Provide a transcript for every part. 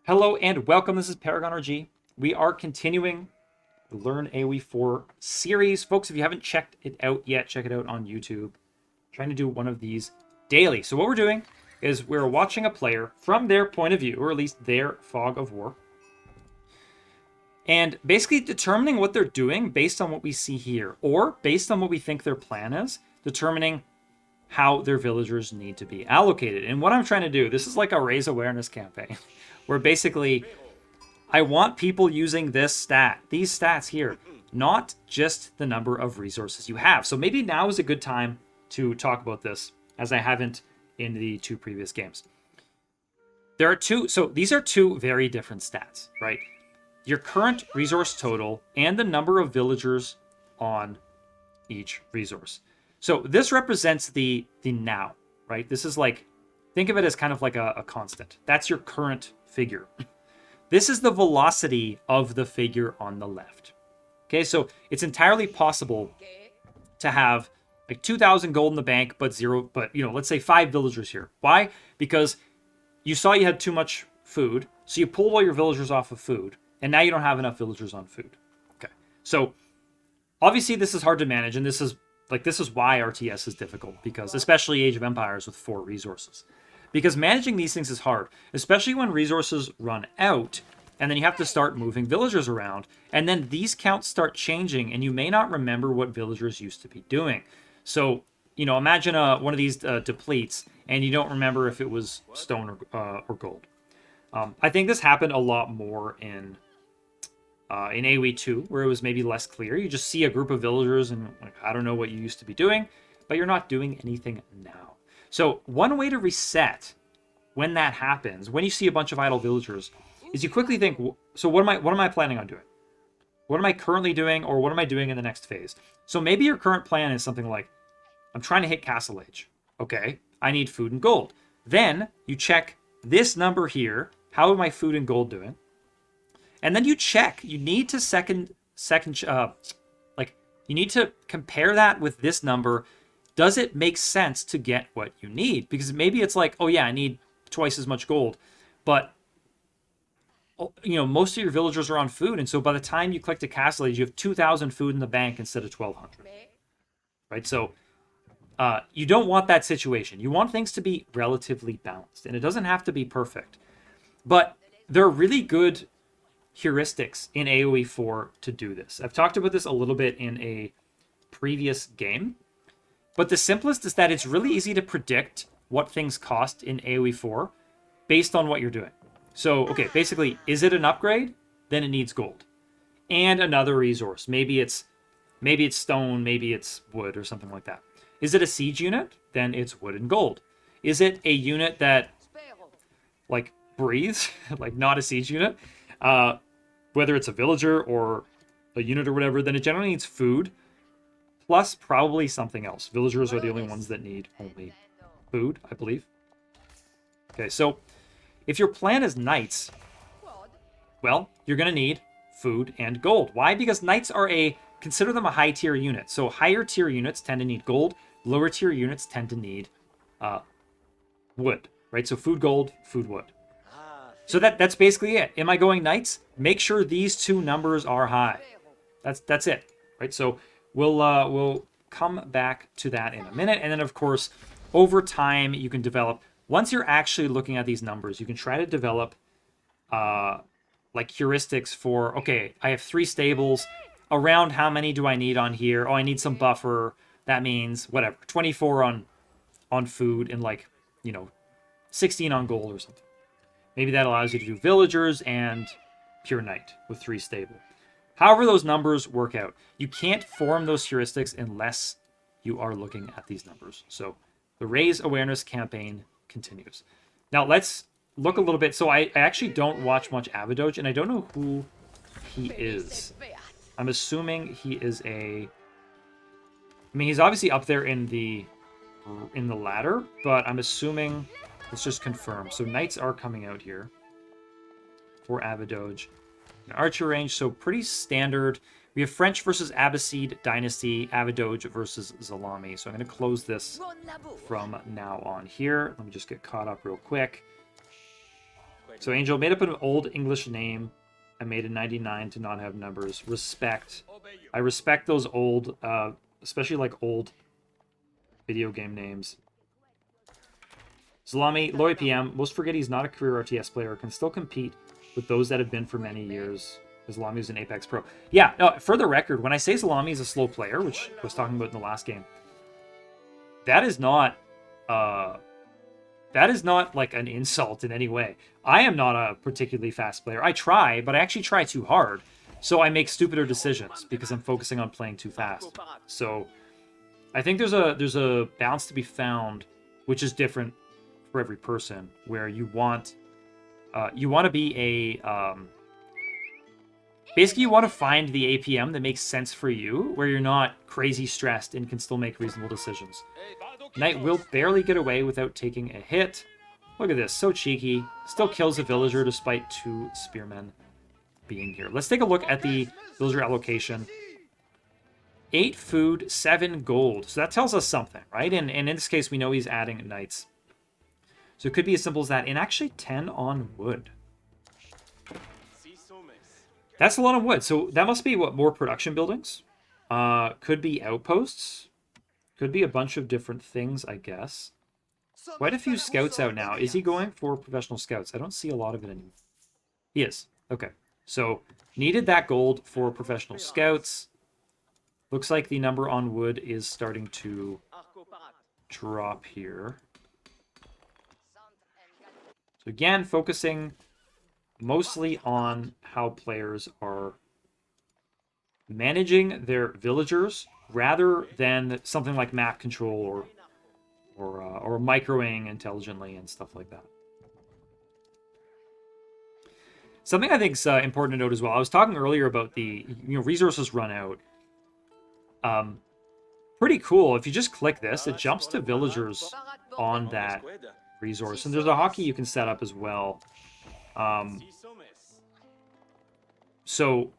Hello and welcome. This is Paragon RG. We are continuing the Learn AoE4 series. Folks, if you haven't checked it out yet, check it out on YouTube. I'm trying to do one of these daily. So what we're doing is we're watching a player from their point of view, or at least their fog of war, and basically determining what they're doing based on what we see here, or based on what we think their plan is, determining how their villagers need to be allocated. And what I'm trying to do, this is like a raise awareness campaign, where basically I want people using this stat, these stats here, not just the number of resources you have. So maybe now is a good time to talk about this, as I haven't in the two previous games. There are two, so these are two very different stats, right? Your current resource total and the number of villagers on each resource. So this represents the now, right? This is like, think of it as kind of like a constant. That's your current figure. This is the velocity of the figure on the left. Okay, so it's entirely possible to have like 2,000 gold in the bank, but let's say 5 villagers here. Why? Because you saw you had too much food, so you pulled all your villagers off of food, and now you don't have enough villagers on food. Okay, so obviously this is hard to manage, and this is why RTS is difficult, because especially Age of Empires with 4 resources. Because managing these things is hard, especially when resources run out, and then you have to start moving villagers around, and then these counts start changing, and you may not remember what villagers used to be doing. So, imagine one of these depletes, and you don't remember if it was stone or gold. I think this happened a lot more in AoE2, where it was maybe less clear. You just see a group of villagers, and like, I don't know what you used to be doing, but you're not doing anything now. So one way to reset when that happens, when you see a bunch of idle villagers, is you quickly think, so what am I planning on doing? What am I currently doing, or what am I doing in the next phase? So maybe your current plan is something like, I'm trying to hit Castle Age. Okay, I need food and gold. Then you check this number here. How am my food and gold doing? And then you check. You need to you need to compare that with this number. Does it make sense to get what you need? Because maybe it's like, oh yeah, I need twice as much gold, but most of your villagers are on food, and so by the time you click to Castle Age, you have 2,000 food in the bank instead of 1,200. Right? So you don't want that situation. You want things to be relatively balanced, and it doesn't have to be perfect. But there are really good heuristics in AoE4 to do this. I've talked about this a little bit in a previous game, but the simplest is that it's really easy to predict what things cost in AoE4 based on what you're doing. So, okay, basically, is it an upgrade? Then it needs gold. And another resource. Maybe it's stone, maybe it's wood or something like that. Is it a siege unit? Then it's wood and gold. Is it a unit that, like, breathes? Like, not a siege unit? Whether it's a villager or a unit or whatever, then it generally needs food, plus probably something else. Villagers are the only ones that need only food, I believe. Okay, so if your plan is knights, well, you're going to need food and gold. Why? Because knights are consider them a high tier unit. So higher tier units tend to need gold. Lower tier units tend to need wood, right? So food, gold, food, wood. So that's basically it. Am I going knights? Make sure these two numbers are high. That's it, right? So we'll come back to that in a minute. And then, of course, over time, you can develop, once you're actually looking at these numbers, you can try to develop like heuristics for, okay, I have 3 stables. Around how many do I need on here? Oh, I need some buffer. That means, whatever, 24 on food and 16 on gold or something. Maybe that allows you to do villagers and pure knight with 3 stable. However those numbers work out. You can't form those heuristics unless you are looking at these numbers. So the Raise Awareness campaign continues. Now let's look a little bit. So I actually don't watch much Avidoge, and I don't know who he is. I'm assuming he is he's obviously up there in the ladder, but I'm assuming, let's just confirm. So knights are coming out here for Avidoge. Archer range, so pretty standard. We have French versus Abbasid Dynasty, Avidoge versus Zalami. So I'm going to close this from now on here. Let me just get caught up real quick. So Angel made up an old English name and made a 99 to not have numbers. Respect. I respect those old, especially like old video game names. Zalami, low APM. Most forget he's not a career RTS player. Can still compete with those that have been for many years. Zalami is an Apex Pro. Yeah, no, for the record, when I say Zalami is a slow player, which I was talking about in the last game, that is not like an insult in any way. I am not a particularly fast player. I try, but I actually try too hard. So I make stupider decisions because I'm focusing on playing too fast. So I think there's a balance to be found, which is different for every person, where you want to be a basically you want to find the APM that makes sense for you, where you're not crazy stressed and can still make reasonable decisions. Knight will barely get away without taking a hit. Look at this, so cheeky. Still kills a villager despite 2 spearmen being here. Let's take a look at the villager allocation. 8 food, 7 gold. So that tells us something, right? And in this case, we know he's adding knights. So it could be as simple as that. And actually 10 on wood. That's a lot of wood. So that must be, what, more production buildings? Could be outposts. Could be a bunch of different things, I guess. Quite a few scouts out now. Is he going for professional scouts? I don't see a lot of it anymore. He is. Okay. So needed that gold for professional scouts. Looks like the number on wood is starting to drop here. So again, focusing mostly on how players are managing their villagers rather than something like map control or microing intelligently and stuff like that. Something I think is important to note as well. I was talking earlier about the resources run out. Pretty cool. If you just click this, it jumps to villagers on that resource, and there's a hotkey you can set up as well. So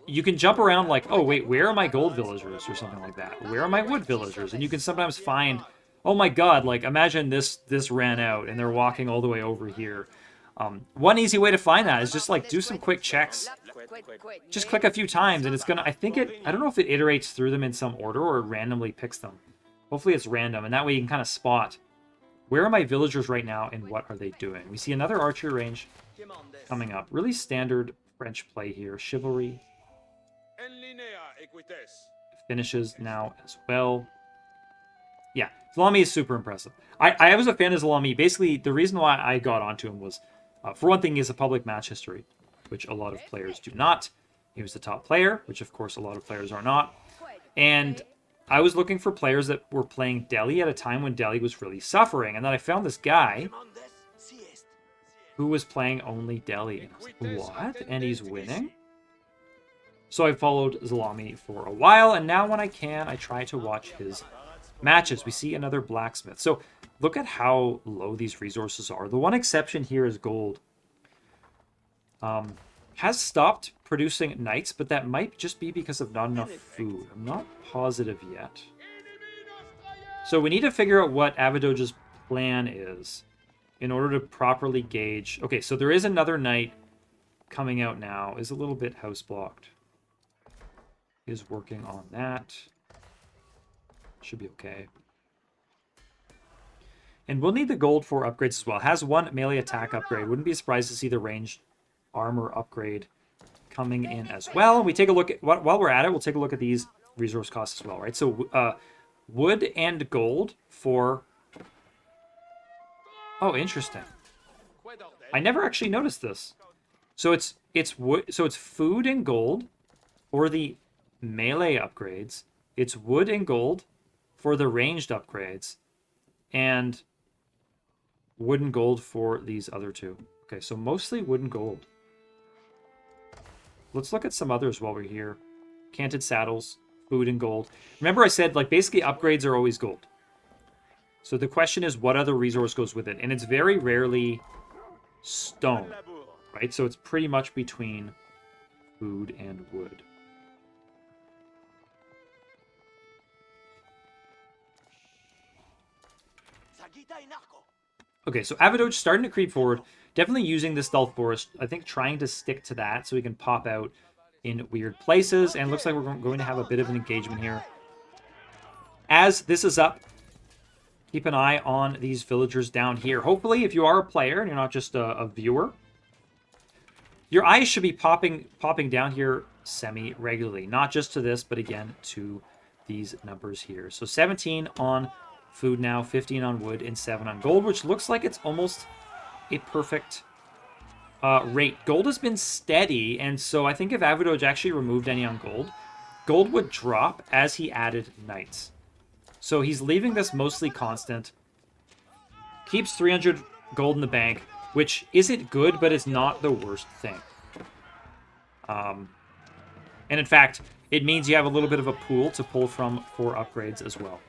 you can jump around like, oh wait, where are my gold villagers or something like that? Where are my wood villagers? And you can sometimes find, oh my god, like imagine this ran out and they're walking all the way over here. One easy way to find that is just like do some quick checks. Just click a few times and it's gonna, I don't know if it iterates through them in some order or randomly picks them. Hopefully it's random, and that way you can kind of spot where are my villagers right now and what are they doing. We see another archery range coming up. Really standard French play here. Chivalry finishes now as well. Yeah, Zalami is super impressive. I was a fan of Zalami. Basically, the reason why I got onto him was, for one thing, he has a public match history, which a lot of players do not. He was the top player, which of course a lot of players are not. And I was looking for players that were playing Delhi at a time when Delhi was really suffering. And then I found this guy who was playing only Delhi. And I was like, what? And he's winning? So I followed Zalami for a while, and now when I can, I try to watch his matches. We see another blacksmith. So look at how low these resources are. The one exception here is gold. Has stopped producing knights, but that might just be because of not enough food. I'm not positive yet. So we need to figure out what Avidoge's plan is in order to properly gauge. Okay, so there is another knight coming out now. Is a little bit house blocked. Is working on that. Should be okay. And we'll need the gold for upgrades as well. Has one melee attack upgrade. Wouldn't be surprised to see the ranged armor upgrade coming in as well. And we take a look at, while we're at it, we'll take a look at these resource costs as well, right? So wood and gold for... Oh, interesting. I never actually noticed this. So it's wood. So it's food and gold for the melee upgrades. It's wood and gold for the ranged upgrades, and wood and gold for these other two. Okay, so mostly wood and gold. Let's look at some others while we're here. Canted saddles, food and gold. Remember I said, like, basically upgrades are always gold. So the question is, what other resource goes with it? And it's very rarely stone, right? So it's pretty much between food and wood. Okay, so Avidoge starting to creep forward. definitely using the stealth forest. I think trying to stick to that so we can pop out in weird places. And it looks like we're going to have a bit of an engagement here. As this is up, keep an eye on these villagers down here. Hopefully, if you are a player and you're not just a viewer, your eyes should be popping down here semi-regularly. Not just to this, but again to these numbers here. So 17 on food now, 15 on wood, and 7 on gold, which looks like it's almost a perfect rate. Gold has been steady, and so I think if Avidoge actually removed any on gold, gold would drop as he added knights. So he's leaving this mostly constant. Keeps 300 gold in the bank, which isn't good, but it's not the worst thing. And in fact, it means you have a little bit of a pool to pull from for upgrades as well.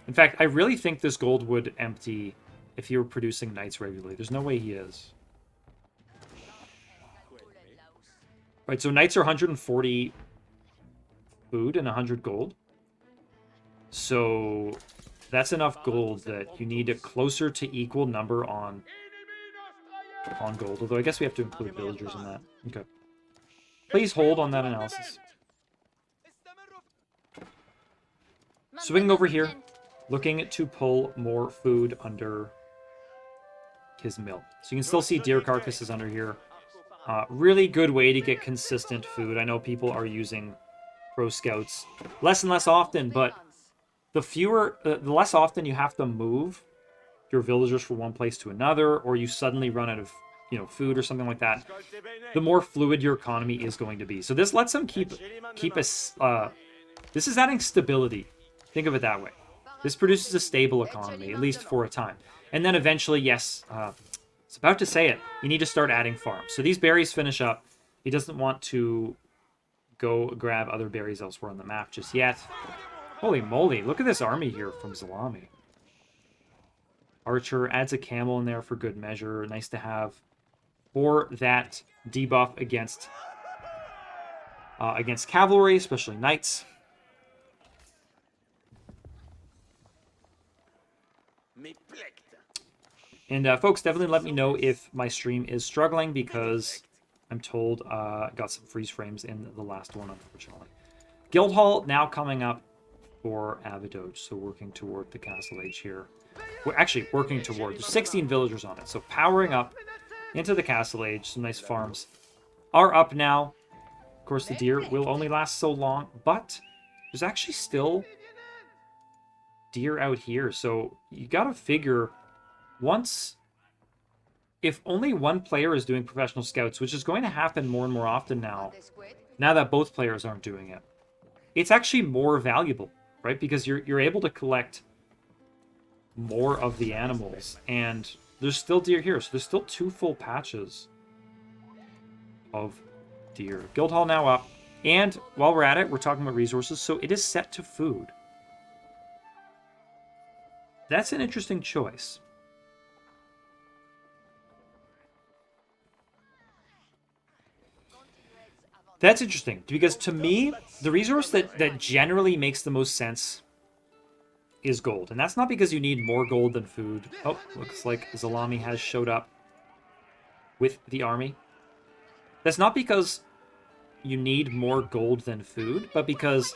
In fact, I really think this gold would empty if he were producing knights regularly. There's no way he is. Right, so knights are 140 food and 100 gold. So that's enough gold that you need a closer to equal number on gold. Although I guess we have to include villagers in that. Okay. Please hold on that analysis. Swinging over here, looking to pull more food under his mill. So you can still see deer carcasses under here. Really good way to get consistent food. I know people are using pro scouts less and less often, but the less often you have to move your villagers from one place to another, or you suddenly run out of food or something like that, the more fluid your economy is going to be. So this lets them keep us. This is adding stability. Think of it that way. This produces a stable economy, at least for a time. And then eventually, yes, it's about to say it, you need to start adding farms. So these berries finish up. He doesn't want to go grab other berries elsewhere on the map just yet. Holy moly, look at this army here from Zalami. Archer adds a camel in there for good measure. Nice to have for that debuff against cavalry, especially knights. And folks, definitely let me know if my stream is struggling, because I'm told I got some freeze frames in the last one, unfortunately. Guildhall now coming up for Avidoge, so working toward the Castle Age here. We're actually working toward. There's 16 villagers on it, so powering up into the Castle Age. Some nice farms are up now. Of course, the deer will only last so long, but there's actually still deer out here. So you gotta figure, if only one player is doing professional scouts, which is going to happen more and more often now that both players aren't doing it, it's actually more valuable, right? Because you're able to collect more of the animals, and there's still deer here, so there's still 2 full patches of deer. Guildhall now up, and while we're at it, we're talking about resources, so it is set to food. That's an interesting choice. That's interesting, because to me, the resource that generally makes the most sense is gold. And that's not because you need more gold than food. Oh, looks like Zalami has showed up with the army. That's not because you need more gold than food, but because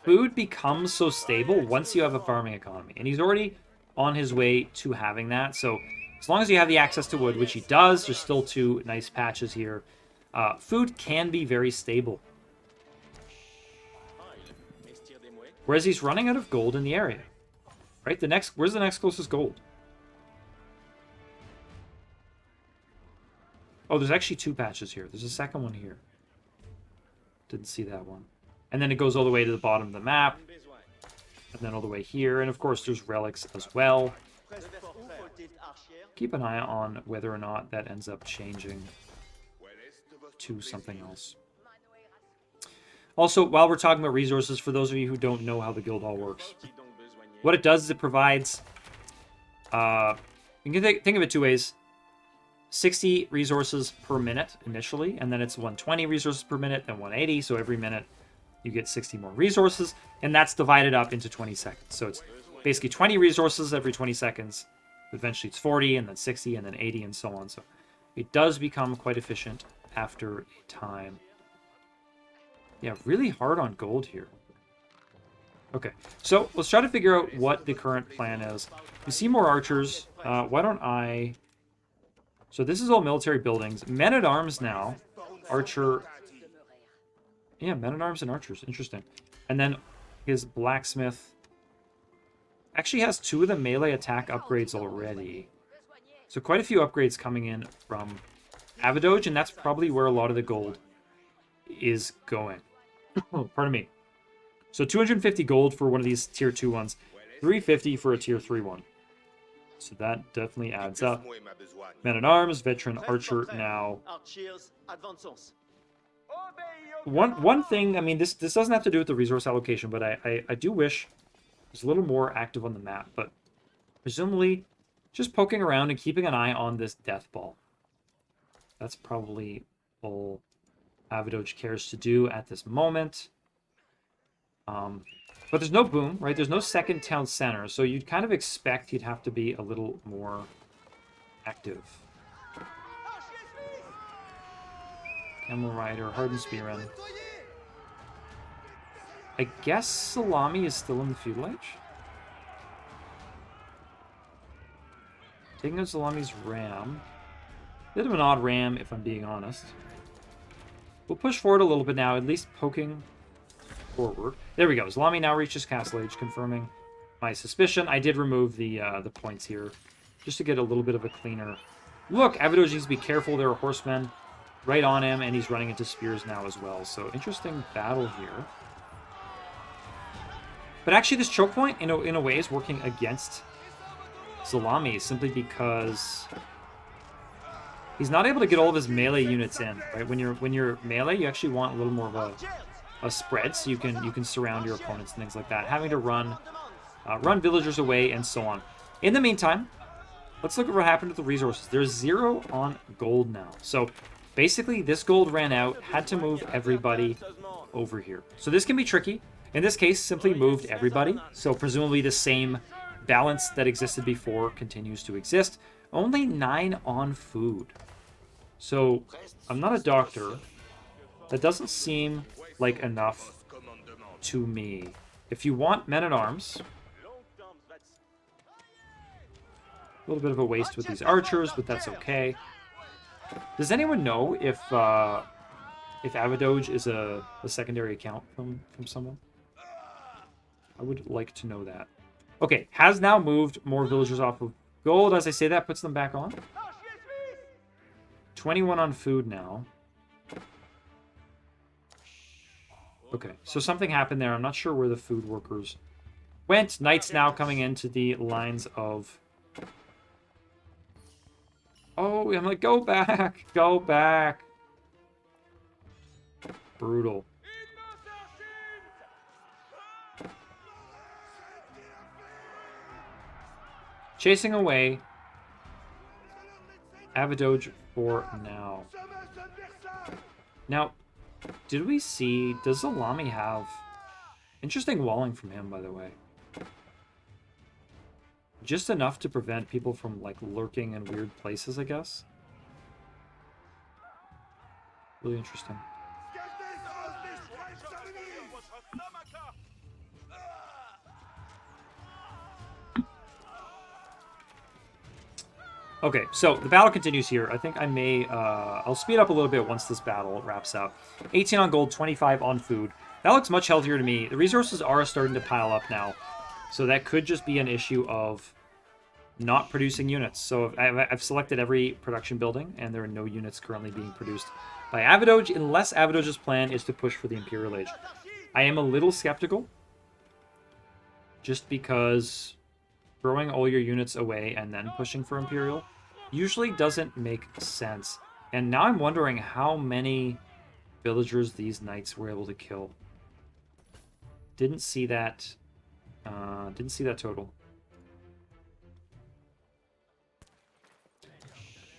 food becomes so stable once you have a farming economy. And he's already on his way to having that. So as long as you have the access to wood, which he does, there's still 2 nice patches here. Food can be very stable. Whereas he's running out of gold in the area. Right? Where's the next closest gold? Oh, there's actually 2 patches here. There's a second one here. Didn't see that one. And then it goes all the way to the bottom of the map. And then all the way here. And of course, there's relics as well. Keep an eye on whether or not that ends up changing to something else. Also, while we're talking about resources, for those of you who don't know how the Guildhall works, what it does is it provides, you can think of it 2 ways. 60 resources per minute initially, and then it's 120 resources per minute, then 180, so every minute you get 60 more resources, and that's divided up into 20 seconds. So it's basically 20 resources every 20 seconds. Eventually it's 40, and then 60, and then 80, and so on. So it does become quite efficient after a time. Yeah, really hard on gold here. Okay, so let's try to figure out what the current plan is. We see more archers. Why don't I... So this is all military buildings. Men-at-arms now. Archer... Yeah, men-at-arms and archers. Interesting. And then his blacksmith... Actually has 2 of the melee attack upgrades already. So quite a few upgrades coming in from Avidoge, and that's probably where a lot of the gold is going. Oh, pardon me. So 250 gold for one of these tier 2 ones. 350 for a tier 3 one. So that definitely adds up. Men-at-arms, veteran archer now. One thing, I mean, this doesn't have to do with the resource allocation, but I do wish it was a little more active on the map. But presumably, just poking around and keeping an eye on this death ball. That's probably all Avidoge cares to do at this moment. But there's no boom, right? There's no second town center, so you'd kind of expect he'd have to be a little more active. Camel Rider, Hardened Spearman. I guess Salami is still in the feudal age. Taking out Salami's ram. Bit of an odd ram, if I'm being honest. We'll push forward a little bit now, at least poking forward. There we go. Salami now reaches Castle Age, confirming my suspicion. I did remove the points here, just to get a little bit of a cleaner look. Avidoge needs to be careful. There are horsemen right on him, and he's running into spears now as well. So interesting battle here. But actually, this choke point, in a way, is working against Salami, simply because he's not able to get all of his melee units in. Right? When you're melee, you actually want a little more of a spread, so you can surround your opponents and things like that. Having to run villagers away and so on. In the meantime, let's look at what happened with the resources. There's 0 on gold now. So basically, this gold ran out, had to move everybody over here. So this can be tricky. In this case, simply moved everybody. So presumably the same balance that existed before continues to exist. Only 9 on food. So I'm not a doctor. That doesn't seem like enough to me. If you want men-at-arms, a little bit of a waste with these archers, but that's okay. Does anyone know if Avidoge is a secondary account from someone? I would like to know that. Okay, has now moved more villagers off of gold. As I say that, puts them back on. 21 on food now. Okay, so something happened there. I'm not sure where the food workers went. Knights now coming into the lines of... Oh, I'm like, go back! Go back! Brutal. Chasing away Avidoge for now. Now, did we see... Does Salami have... Interesting walling from him, by the way. Just enough to prevent people from, like, lurking in weird places, I guess. Really interesting. Okay, so the battle continues here. I think I may... I'll speed up a little bit once this battle wraps up. 18 on gold, 25 on food. That looks much healthier to me. The resources are starting to pile up now. So that could just be an issue of not producing units. So I've selected every production building, and there are no units currently being produced by Avidoge, unless Avidoge's plan is to push for the Imperial Age. I am a little skeptical, just because throwing all your units away and then pushing for Imperial usually doesn't make sense. And now I'm wondering how many villagers these knights were able to kill. Didn't see that. Didn't see that total.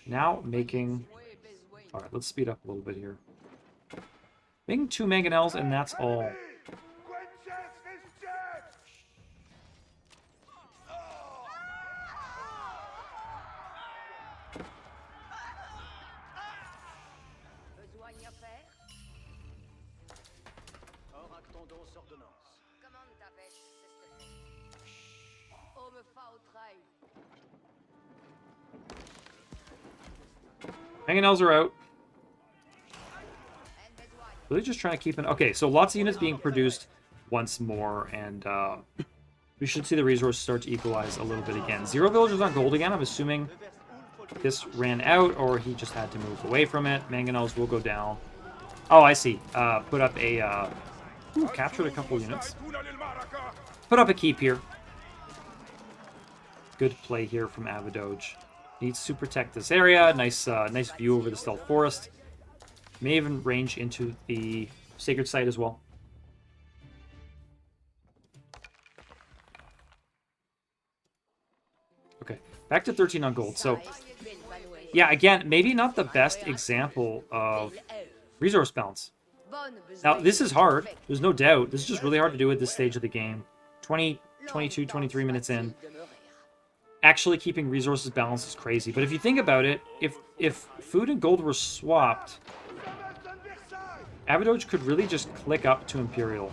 Now making... Alright, let's speed up a little bit here. Making 2 mangonels, and that's all. Mangonels are out. Really just trying to keep an... Okay, so lots of units being produced once more, and we should see the resources start to equalize a little bit again. 0 villagers on gold again. I'm assuming this ran out, or he just had to move away from it. Mangonels will go down. Oh, I see. Put up a... captured a couple units. Put up a keep here. Good play here from Avidoge. Needs to protect this area. Nice nice view over the stealth forest. May even range into the sacred site as well. Okay, back to 13 on gold. So, yeah, again, maybe not the best example of resource balance. Now, this is hard. There's no doubt. This is just really hard to do at this stage of the game. 20, 22, 23 minutes in. Actually keeping resources balanced is crazy. But if you think about it, if food and gold were swapped, Avidoge could really just click up to Imperial.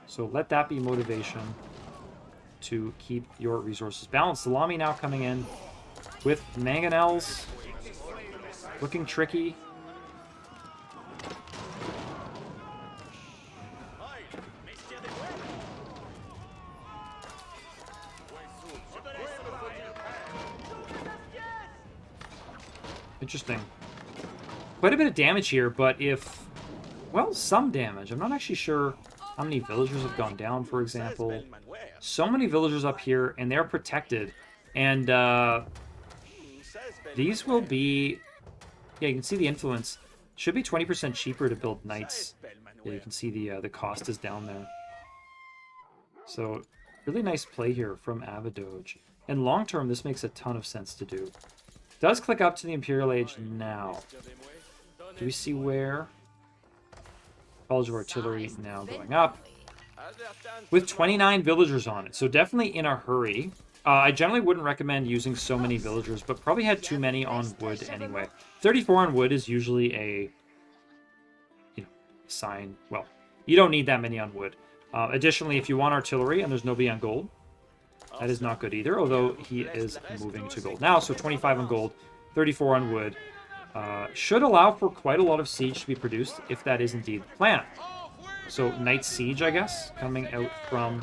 So let that be motivation to keep your resources balanced. Salami now coming in with Mangonels. Looking tricky. Interesting. Quite a bit of damage here, but if... Well, some damage. I'm not actually sure how many villagers have gone down, for example. So many villagers up here, and they're protected. And these will be... Yeah, you can see the influence. Should be 20% cheaper to build knights. Yeah, you can see the cost is down there. So, really nice play here from Avidoge. And long term, this makes a ton of sense to do. Does click up to the Imperial Age now. Do we see where? College of Artillery now going up. With 29 villagers on it. So definitely in a hurry. I generally wouldn't recommend using so many villagers, but probably had too many on wood anyway. 34 on wood is usually a sign. Well, you don't need that many on wood. Additionally, if you want artillery and there's nobody on gold, that is not good either, although he is moving to gold now. So 25 on gold, 34 on wood. Should allow for quite a lot of siege to be produced, if that is indeed the plan. So Knight Siege, I guess, coming out from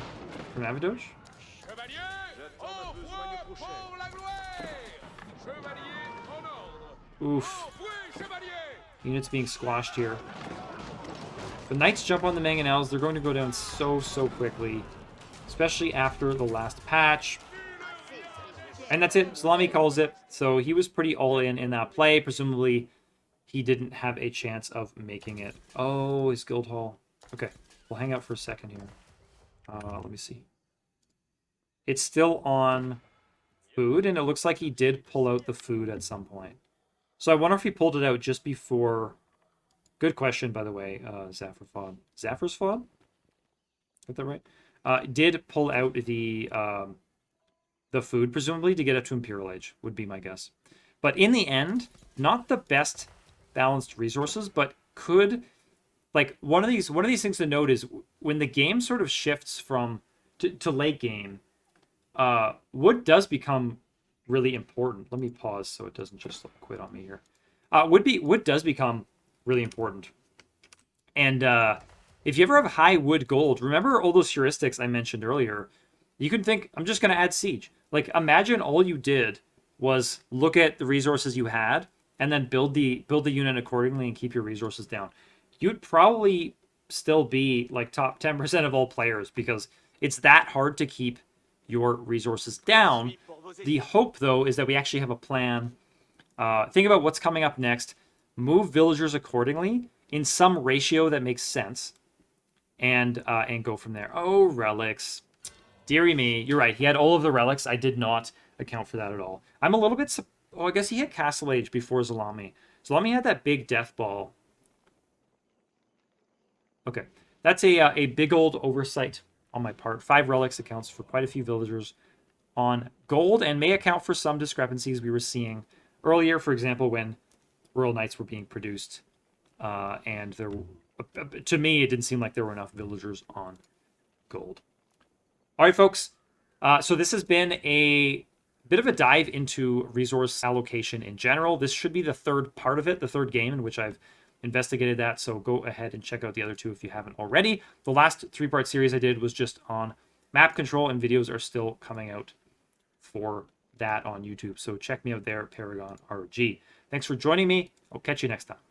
Avidoge. Oof. Units being squashed here. The Knights jump on the Mangonels. They're going to go down so quickly. Especially after the last patch. And that's it. Salami calls it. So he was pretty all in that play. Presumably, he didn't have a chance of making it. Oh, his guild hall. Okay, we'll hang out for a second here. Let me see. It's still on food, and it looks like he did pull out the food at some point. So I wonder if he pulled it out just before... Good question, by the way, Zafrafod. Zafrasfod? Got that right? Did pull out the food, presumably, to get up to Imperial Age, would be my guess. But in the end, not the best balanced resources, but could... Like, one of these things to note is when the game sort of shifts from to late game, wood does become really important. Let me pause so it doesn't just quit on me here. Wood does become really important. And if you ever have high wood gold, remember all those heuristics I mentioned earlier? You can think, I'm just going to add siege. Like, imagine all you did was look at the resources you had and then build the unit accordingly and keep your resources down. You'd probably still be like top 10% of all players because it's that hard to keep your resources down. The hope, though, is that we actually have a plan. Think about what's coming up next. Move villagers accordingly in some ratio that makes sense, and go from there. Oh, relics. Deary me. You're right. He had all of the relics. I did not account for that at all. I'm a little bit... Oh, I guess he had Castle Age before Zalami. Zalami had that big death ball. Okay. That's a big old oversight on my part. 5 relics accounts for quite a few villagers on gold and may account for some discrepancies we were seeing earlier, for example, when Royal Knights were being produced and there, to me, it didn't seem like there were enough villagers on gold. All right, folks. So this has been a bit of a dive into resource allocation in general. This should be the third part of it, the third game in which I've investigated that. So go ahead and check out the other two if you haven't already. The last three-part series I did was just on map control, and videos are still coming out for that on YouTube. So check me out there, Paragon RG. Thanks for joining me. I'll catch you next time.